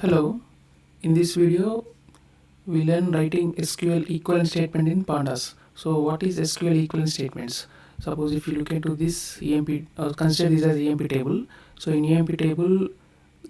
Hello, in this video we learn writing SQL equivalent statement in Pandas. So what is SQL equivalent statements? Suppose if you look into this EMP, consider this as EMP table. So in EMP table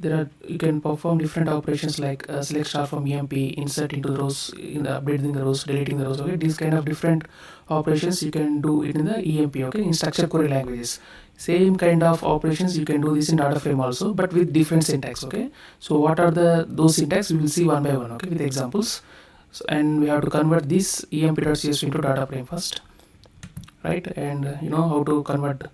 you can perform different operations like select star from EMP, insert into the rows, updating the rows, deleting the rows. Okay, these kind of different operations you can do it in the EMP. Okay, in structured query languages. Same kind of operations you can do this in data frame also, but with different syntax. Okay, so what are those syntax? We will see one by one. Okay, with examples. So, and we have to convert this emp.csv into data frame first, right? And you know how to convert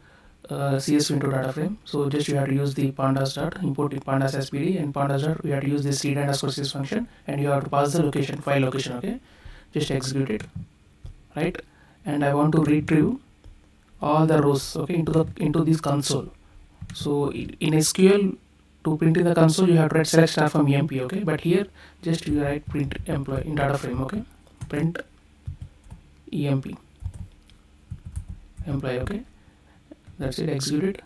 CSV into data frame. So just you have to use the pandas dot import the pandas spd, and pandas dot we have to use this read underscore sys function, and you have to pass the location, file location. Okay, just execute it, right? And I want to retrieve all the rows, okay, into this console. So in SQL, to print in the console you have to write select star from emp. Okay, but here just you write print employee in data frame. Okay, print emp employee. Okay, that's it, execute it.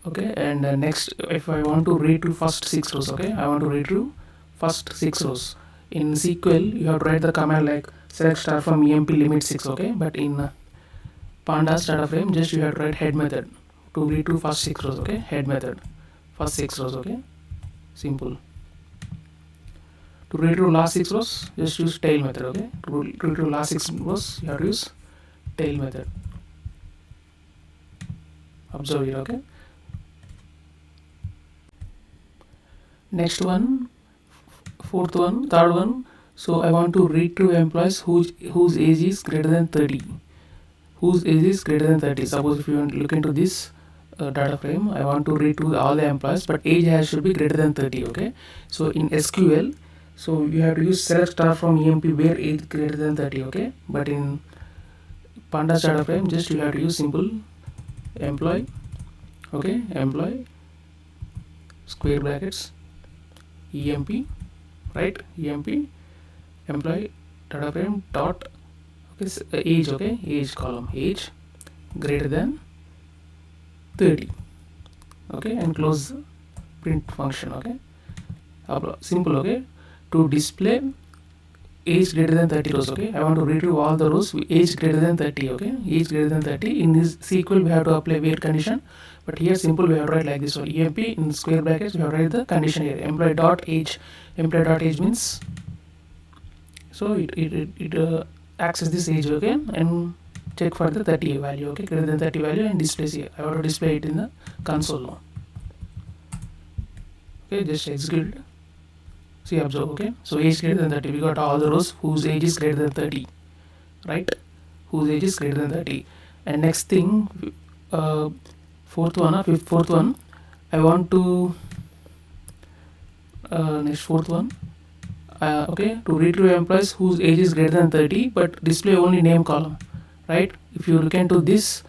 Okay, and next, if I want to retrieve first 6 rows, okay, I want to retrieve first 6 rows. In SQL you have to write the command like select star from emp limit 6. Okay, but in pandas data frame just you have to write head method to retrieve first 6 rows. Okay, head method first 6 rows. Okay, simple. To retrieve last 6 rows just use tail method. Okay, to retrieve last 6 rows you have to use tail method. Observe it. Okay, next one, third one. So I want to retrieve employees whose age is greater than 30. Whose age is greater than 30. Suppose if you want to look into this data frame, I want to retrieve all the employees, but age should be greater than 30. Okay, so in SQL, so you have to use select star from emp where age greater than 30. Okay, but in pandas data frame just you have to use simple employee. Okay, employee square brackets emp, right? Emp employee data frame dot, okay, age. Okay, age column, age greater than 30. Okay, and close print function. Okay, simple. Okay, to display age greater than 30 rows. Okay, I want to retrieve all the rows with age greater than 30. Okay, age greater than 30. In this SQL we have to apply where condition, but here simple we have to write like this. So emp in square brackets we have to write the condition here, employee dot age. Employee dot age means, so it access this age. Okay, and check for the 30 value. Okay, greater than 30 value, and displays here. I want to display it in the console now. Okay, just execute. See, observe. Okay, so age greater than 30, we got all the rows whose age is greater than 30, right? Whose age is greater than 30. And next thing, fourth one, I want to next fourth one, okay, to retrieve employees whose age is greater than 30 but display only name column, right? If you look into this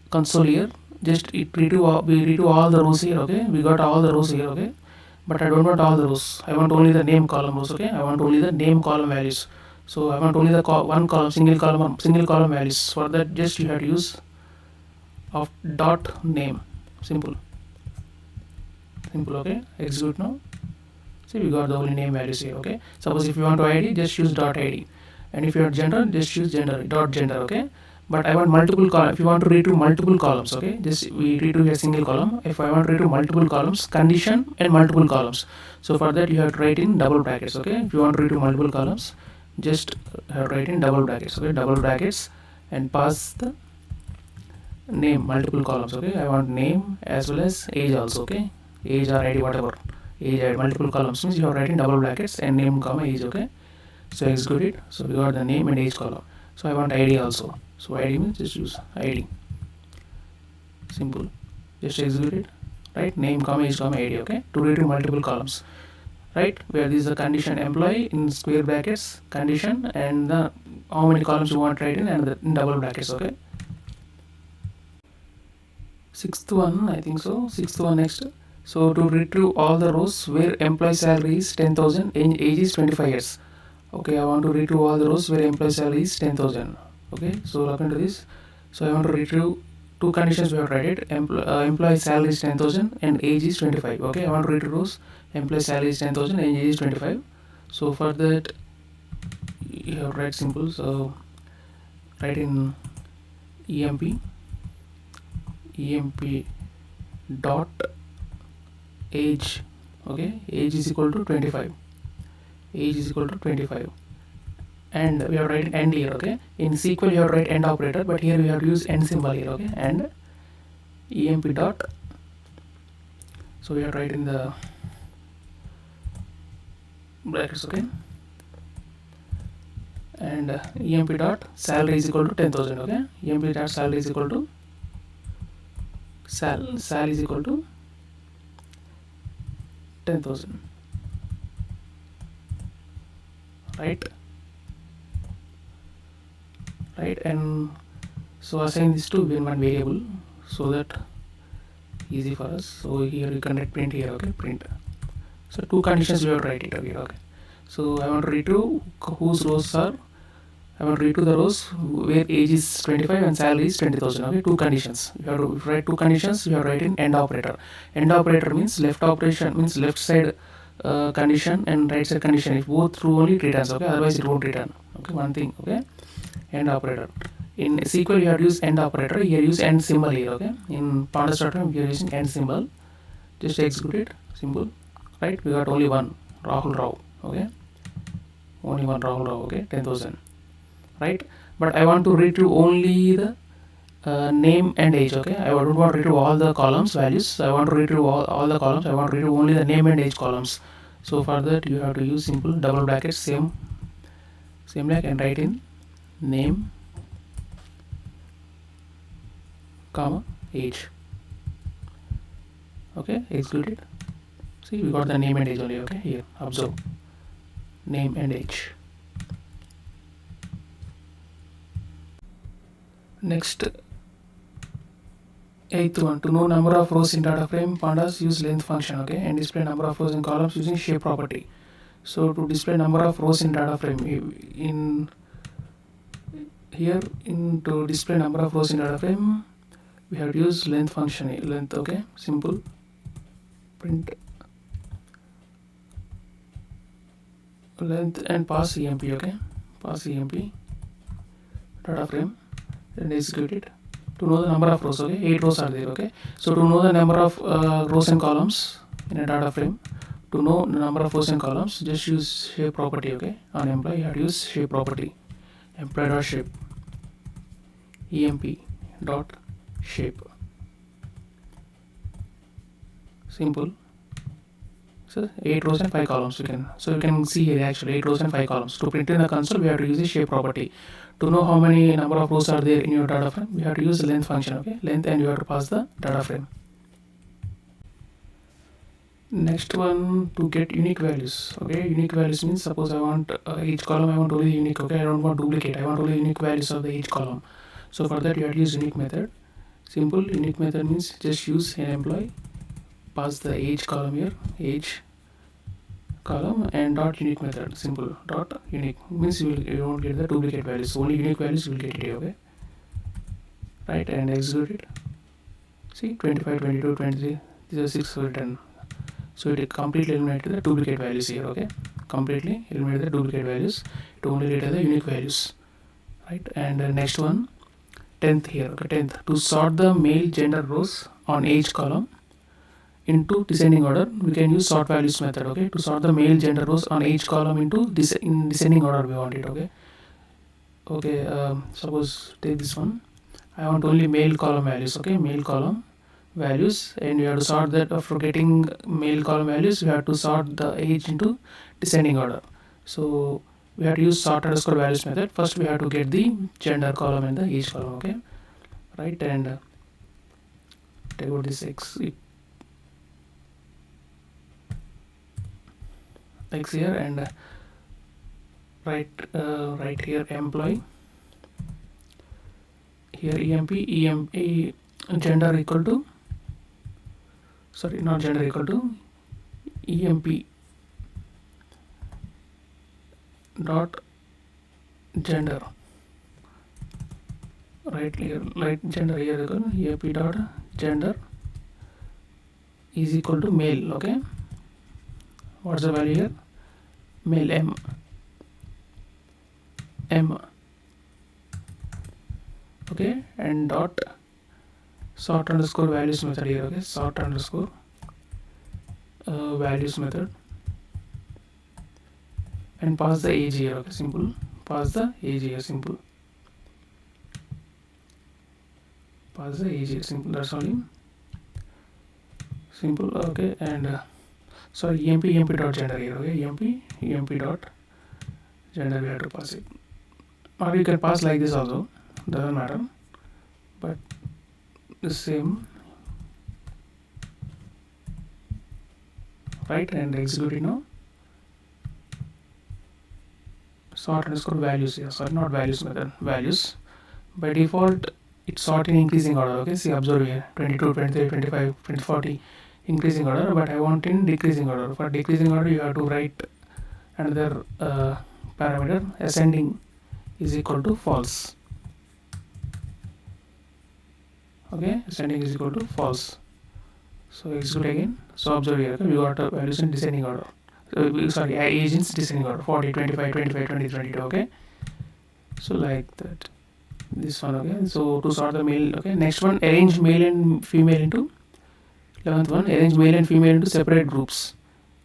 console here, just we retrieve all the rows here. Okay, we got all the rows here. Okay, but I don't want all the rows, I want only the name column rows. Okay, I want only the name column values. So I want only the one column, single column values. For that just you have to use of dot name. Simple. Okay, execute now. See, we got the only name values here. Okay, suppose if you want to id, just use dot id, and if you want gender, just use gender dot gender. Okay, but I want multiple columns. If you want to retrieve multiple columns, okay, just we retrieve a single column. If I want to retrieve multiple columns, condition and multiple columns, so for that you have to write in double brackets. Okay, if you want to retrieve multiple columns, just write in double brackets. Okay, double brackets, and pass the name multiple columns. Okay, I want name as well as age also. Okay, age or id, whatever, age id, multiple columns means you have write in double brackets and name comma age. Okay, so execute it. So we got the name and age column. So I want id also. So id means just use id. Simple. Just execute it. Right? Name comma age comma id. Okay. To retrieve multiple columns. Right? Where this is the condition employee in square brackets condition, and the how many columns you want to write in, and in double brackets. Okay. Sixth one, I think so. Sixth one next. So to retrieve all the rows where employee salary is 10,000 and age is 25 years. Okay, I want to retrieve all the rows where employee salary is 10,000. Okay, so look into this. So I want to retrieve two conditions we have tried it. Employee salary is 10,000 and age is 25. Okay, I want to read rows. Employee salary is 10,000 and age is 25. So for that you have write simple. So write in emp dot age. Okay, age is equal to 25. Age is equal to 25. And we have to write end here. Okay, in SQL you have to write end operator, but here we have to use end symbol here. Okay, and emp dot, so we have to write in the brackets. Okay, and emp dot salary is equal to 10,000. Okay, emp dot salary is equal to sal is equal to 10,000, right? And so assign this to one variable so that easy for us. So here you can write print here. Okay, print. So two conditions we have to write it here. Okay, so I want to retrieve whose rows are, I want to retrieve the rows where age is 25 and salary is 20,000. Okay, two conditions. You have to write two conditions. You have to write in end operator. End operator means left operation, means left side condition and right side condition. If both true only it returns. Okay, otherwise it won't return. Okay, one thing. Okay, end operator. In SQL you have to use end operator. Here use end symbol here. Okay, in Pandas.com we are using end symbol. Just execute it. Simple. Right, we got only one Rahul Rao. Okay, only one Rahul Rao. Okay, 10,000. Right, but I want to retrieve only the name and age. Okay, I don't want to retrieve all the columns values. I want to retrieve all the columns. I want to retrieve only the name and age columns. So for that you have to use simple double brackets, same like, and write in name comma age. Okay, execute it. See, we got the name and age only. Okay, here observe name and age. Next, eighth one, to know number of rows in data frame, pandas use length function. Okay, and display number of rows in columns using shape property. So to display number of rows in data frame, in here to display number of rows in data frame, we have to use length function. Length. Okay, simple, print length and pass emp. Okay, pass emp data frame and execute it. To know the number of rows. Okay, 8 rows are there. Okay, so to know the number of rows and columns in a data frame, to know the number of rows and columns, just use shape property. Okay, on employee you have to use shape property, employee dot shape, emp dot shape. Simple. So 8 rows and 5 columns you can see here actually 8 rows and 5 columns. To print in the console we have to use the shape property. To know how many number of rows are there in your data frame, we have to use the length function. Okay, length, and you have to pass the data frame. Next one, to get unique values. Okay, unique values means suppose I want each column I want only unique. Okay, I don't want duplicate, I want only unique values of the each column. So for that you have to use unique method. Simple, unique method means just use an employee, pass the age column here, age column, and dot unique method. Simple, dot unique means you won't get the duplicate values, only unique values you will get it here. Okay, right, and execute it. See, 25, 22, 23, these are 6 written. So it completely eliminated the duplicate values here. Okay, completely eliminated the duplicate values. It only read the unique values, right? And next one, 10th here. Okay, 10th, to sort the male gender rows on age column into descending order, we can use sort values method. Okay, to sort the male gender rows on age column into in descending order we want it. Okay, suppose take this one, I want only male column values. Okay, male column values, and you have to sort that. After getting male column values, we have to sort the age into descending order. So we have to use sort underscore values method. First we have to get the gender column and the age column. Okay, right, and take out this x here, and write here employee, here emp gender equal to, sorry, not gender equal to, emp dot gender, right here, like gender here, ap dot gender is equal to male. Okay, what's the value here? Male, m. Okay, and dot sort underscore values method here. Okay, sort underscore values method, and pass the age here. Okay, simple. Pass the age here, simple. Pass the age here, simple. That's only simple. Okay, and sorry, emp dot gender here. Okay, emp dot gender, we have to pass it, or you can pass like this also, doesn't matter, but the same, right? And execute it now. Sort underscore values here, sorry, not values method, values. By default it's sort in increasing order. Okay, see, observe here, 22, 23, 25, 20, 40 increasing order, but I want in decreasing order. For decreasing order you have to write another parameter, ascending is equal to false. Okay, ascending is equal to false. So execute again. So observe here, okay, we got values in descending order. Sorry, age in descending order, 40, 25, 25, 20, 22. Okay, so like that, this one. Okay, so to sort the male. Okay, next one, arrange male and female into 11th one, arrange male and female into separate groups.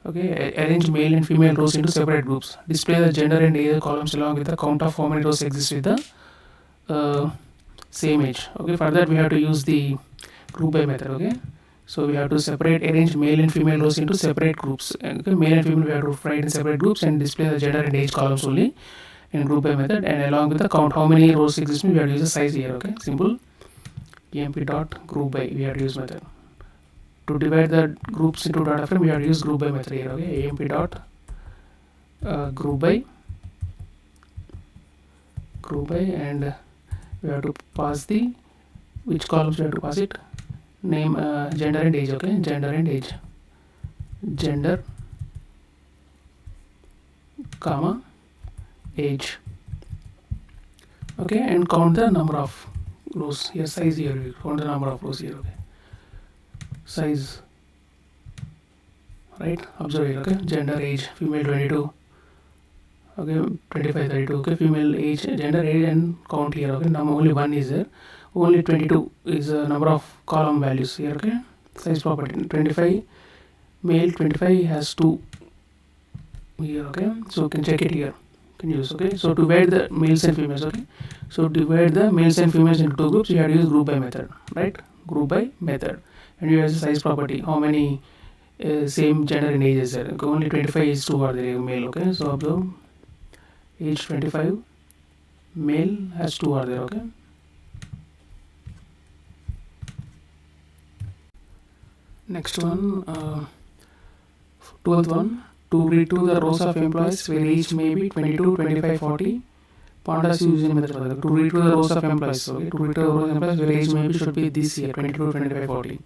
Okay, arrange male and female rows into separate groups. Display the gender and age columns along with the count of how many rows exist with the same age. Okay, for that we have to use the group by method. Okay, so we have to separate, arrange male and female rows into separate groups. Okay, male and female we have to write in separate groups and display the gender and age columns only in group by method, and along with the count how many rows exist, we have to use the size here. Okay, simple. emp dot group by, we have to use method. To divide the groups into data frame, we have to use group by method here. Okay, emp dot group by, and we have to pass the, which columns we have to pass it, name, gender and age. Okay, gender and age, gender comma age. Okay, and count the number of rows here, size here, we count the number of rows here. Okay, size, right? Observe here. Okay, gender, age, female 22, okay, 25, 32. Okay, female age, gender, age, and count here. Okay, number only one is there, only 22 is the number of column values here. Okay, size property 25, male 25 has 2 here. Okay, so you can check it here, can use. Okay, so to divide the males and females. Okay, so divide the males and females into two groups, you have to use group by method, right? Group by method, and you have the size property, how many same gender and age is there. Okay, only 25 is 2 are there, male. Okay, so observe, age 25, male has 2 are there. Okay, next one, 12th one, to retrieve the rows of employees where age may be 22, 25, 40. Pandas using method to retrieve the rows of employees. Okay, to retrieve the rows of employees where age may be should be this here, 22, 25, 40.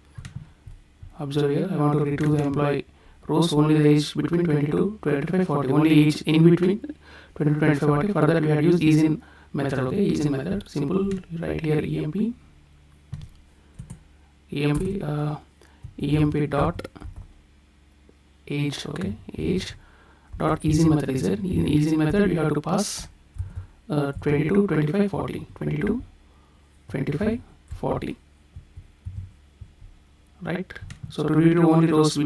Observe here, I want to retrieve the employee rows, only the age between 22, 25, 40. Only age in between 22, 25, 40. For that we have used is in method. Okay, is in method, simple. Right here, emp dot age. Okay, age dot easy method is there. In easy method you have to pass 22, 25, 40, 22, 25, 40, right? So to read only rows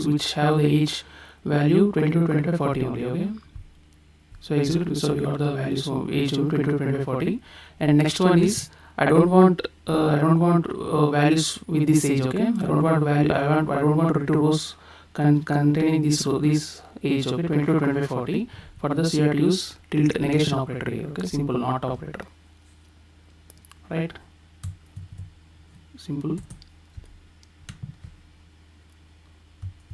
which have the age value 22, 25, 40 only. Okay, so execute. So we got the values of age of 22, 25, 40, and next one is, I don't want values with this age. Okay, I don't want value. I don't want to retrieve rows containing this age. Okay, 22, 25, 40. For this you have to use tilde negation operator here. Okay, simple, not operator, right? Simple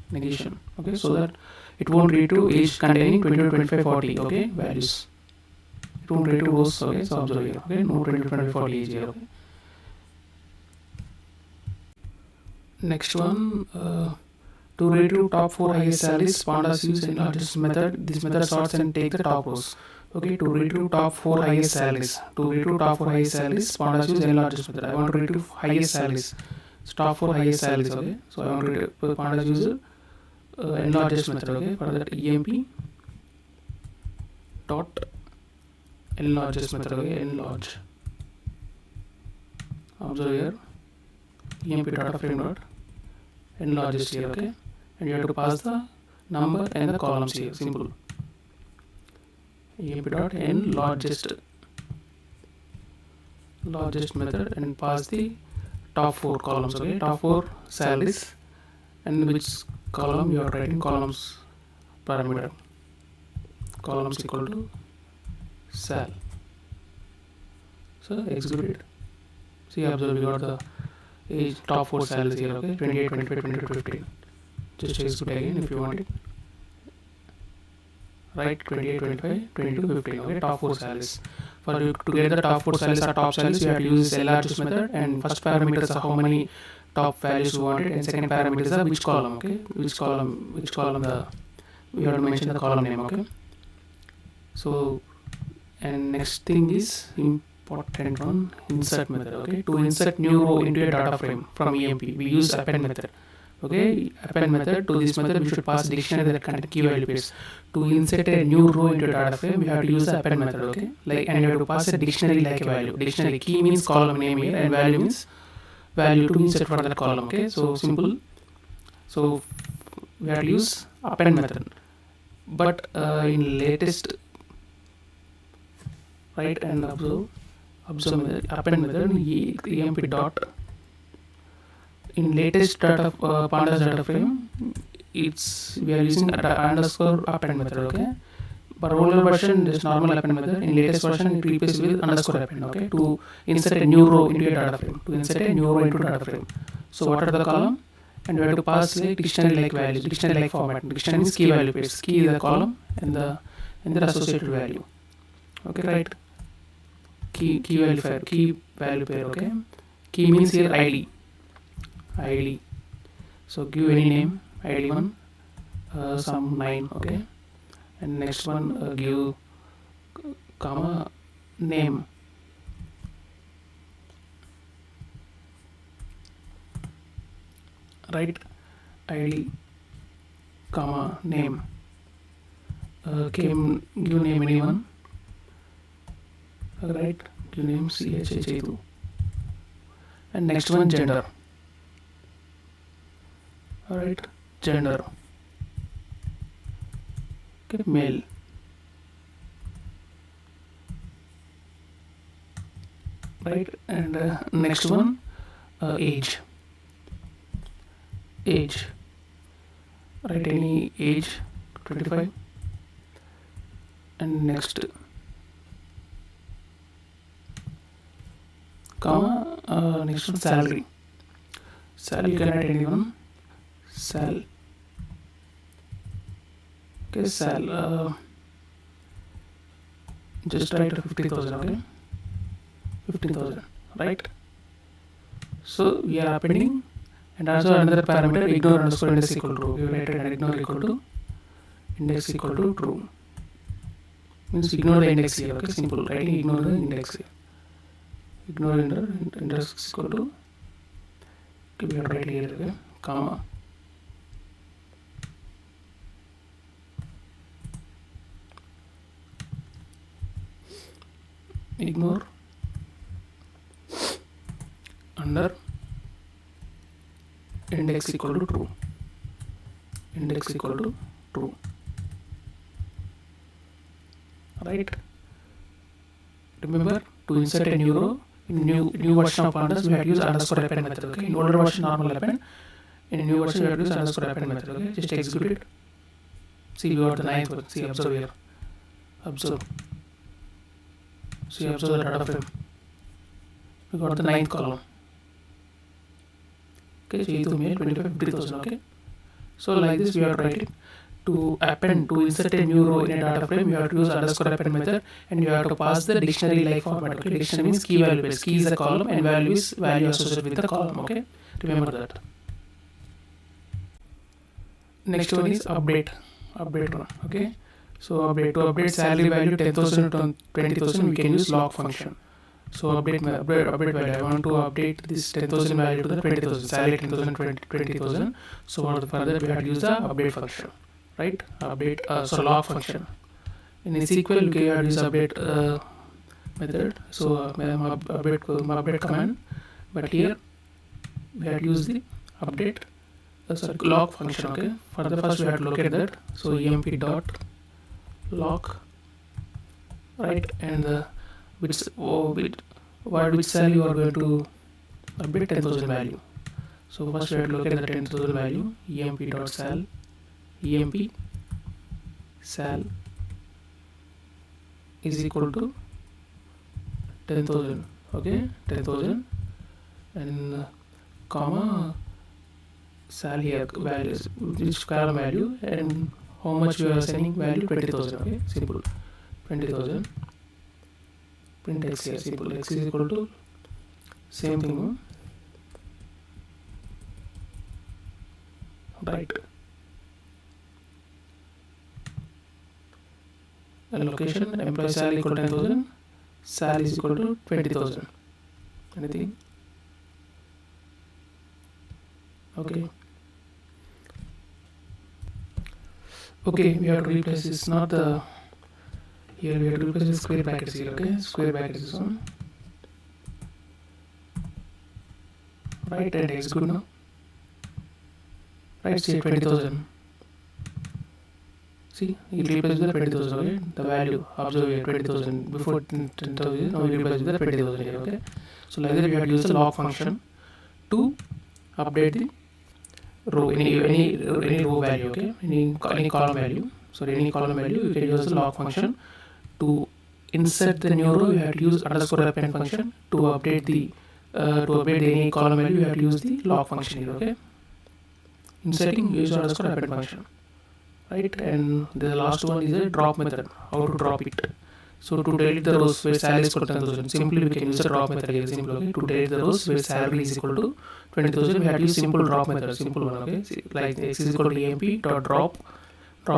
negation. Okay, so that it won't read to age containing 22, 25, 40. Okay, values. It won't read to rows. Okay, so observe here. Okay, no 22, 25, 40 age here. Okay. Next one, to retrieve top 4 highest salaries, Pandas use in largest method. This method sorts and takes the top rows. Okay, to retrieve top 4 highest salaries. To retrieve top 4 highest salaries, Pandas use largest method. I want to retrieve highest salaries. So top 4 highest salaries. Okay, so I want to retrieve. Pandas use largest method. Okay, for that emp dot largest method. Okay, enlarge. Observe here. Emp data frame dot largest here. Okay, and you have to pass the number and the columns here. Simple. Emp dot largest method and pass the top 4 columns. Okay, top 4 salaries, and which column you are writing columns parameter. Columns equal to sal. So execute it. See, observe, we got the age top 4 salaries here. Okay, 28, 25, 22, 15. Just execute again if you want it. Right, 28, 25, 22, 15. Okay, top 4 salaries. For you to get the top 4 salaries or top salaries, you have to use this LRGS method, and first parameter is how many top values you wanted, and second parameter is the which column. Okay, which column the we have to mention the column name. Okay, so and next thing is important one, insert method. Okay, to insert new row into a data frame from emp, we use append method. Okay, append method. To this method we should pass dictionary that contain key value pairs. To insert a new row into a data frame, we have to use the append method. Okay, like, and you have to pass a dictionary like a value. Dictionary key means column name here, and value means value to insert for that column. Okay, so simple. So we have to use append method, but in latest, right, and observe method, append method, emp dot. In latest data pandas data frame, it's we are using underscore append method. Okay, but older version there's normal append method. In latest version it replaces with underscore append. Okay, to insert a new row into a data frame. To insert a new row into data frame. So what are the column? And we have to pass like dictionary like values, dictionary like format. Dictionary means key value pairs. Key is the column and the associated value. Okay, right. Key value pair. Okay, key means here id. So give any name, id1, some 9. Okay, and next one give comma name. Right, id comma name. Give name anyone. Right, give name chh2. And next one gender. Alright, gender. Okay, male. Right, and next one, age. Right, any age, 25. And next, comma, next one, salary. You can write anyone. Sal. Okay, sal. Just write 50,000. Okay, 15,000. Right. So we are appending, and also another parameter, ignore underscore index equal to true. We write an ignore equal to index equal to true. Means ignore the index here. Okay, simple. Writing ignore the index here. Ignore index equal to. Okay, we have to write here. Okay, comma. Ignore under index equal to true. Right. Remember, to insert a new row in new version of pandas, we have to use underscore append method. Okay, in older version normal append. In a new version we have to use underscore append method. Okay, just execute it. See, we got the 9th one. See, observe here. Observe. See, observe the data frame. We got the 9th column. Okay, so to mail 50,000. Okay, so like this we are writing. To append, to insert a new row in a data frame, you have to use underscore append method, and you have to pass the dictionary like format. Okay, dictionary means key value pairs. Key is the column and value is value associated with the column. Okay, remember that. Next one is update one. Okay, So to update salary value 10,000 to 20,000, we can use log function. So update value. I want to update this 10,000 value to the 20,000. Salary 10,000, 20,000. So for that we have to use the update function, right? So log function. In SQL, you can use update method. So update command. But here we have to use the update log function. Okay. For the first we have to locate that. So emp dot log, right, and which cell you are going to update 10,000 value. So first we have to locate the 10,000 value. Emp dot cell, emp cell is equal to 10,000. Okay, 10,000 and comma cell here values, which column value and how much we are assigning value 20,000. Okay, simple 20,000. Print x here, simple x is equal to same thing, right? And location employee salary equal to 10,000, salary is equal to 20,000. Anything? Okay. Okay, we have to replace this, not the here we have to replace the square brackets here. Okay, square brackets is on, right, and execute now. Right, say 20,000. See, it replaces the 20,000. Okay, the value observe here 20,000 before 10,000. Now it replaces the 20,000 here. Okay, so like that we have to use the log function to update the row, any row value. Okay, any column value. Sorry, any column value you can use the log function. To insert the new row, you have to use underscore append function. To update any column value, you have to use the log function here. Okay, inserting, use underscore append function, right? And the last one is a drop method. How to drop it? So to delete the rows where salary is equal to 10,000, simply we can use the drop method here. Simple. Okay, to delete the rows where salary is equal to 20,000, we have to use simple drop method. Simple one. Okay, like x is equal to emp dot drop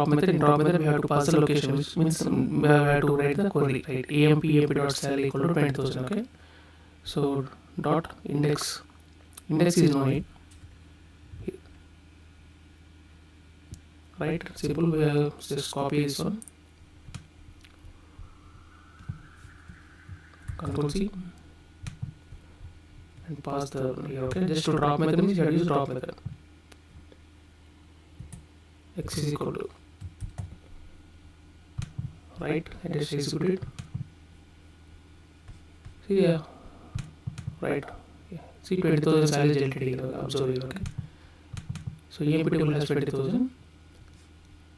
method. In drop method we have to pass the location, which means we have to write the query, right? emp dot salary equal to 20,000. Okay, so dot index is no need, right? Simple. We have just copy this one, Control C, and pass the here. Okay, just to drop method means you have to use drop method. X is equal to, right, and just execute it. See, yeah, right, yeah. See, 20,000 salary is deleted. Observe here. Okay, so emp table has 20,000,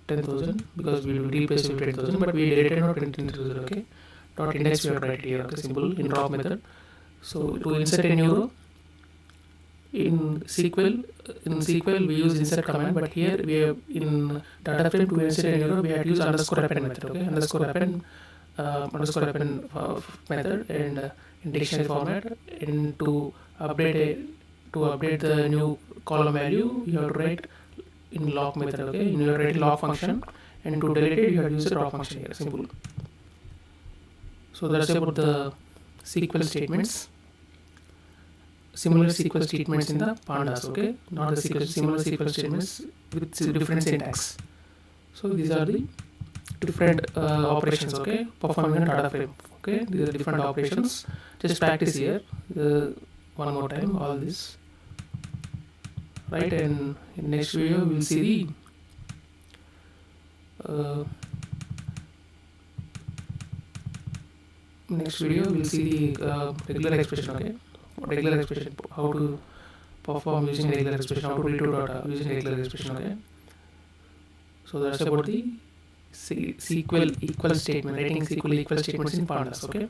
10,000 because we will replace with 20,000, but we deleted not 20,000. Okay, dot index we have right here. Okay, simple in drop method. So to insert a new row in SQL we use insert command, but here we have in data frame to insert a new row we have to use underscore append method. Okay, underscore append method, and in dictionary format, and to update the new column value you have to write in log method. Okay, you have to write log function, and to delete it you have to use the drop function here. Simple. So that's about the SQL statements. Similar SQL statements in the Pandas. Okay, not the similar SQL statements with different syntax. So these are the different operations. Okay, performing a data frame. Okay, these are different operations. Just practice here one more time all this, right? And in next video we'll see the regular expression. Okay, regular expression, how to perform using regular expression, how to read to data using regular expression. Okay, so that's about the SQL equal statement, writing SQL equal statements in Pandas. Okay.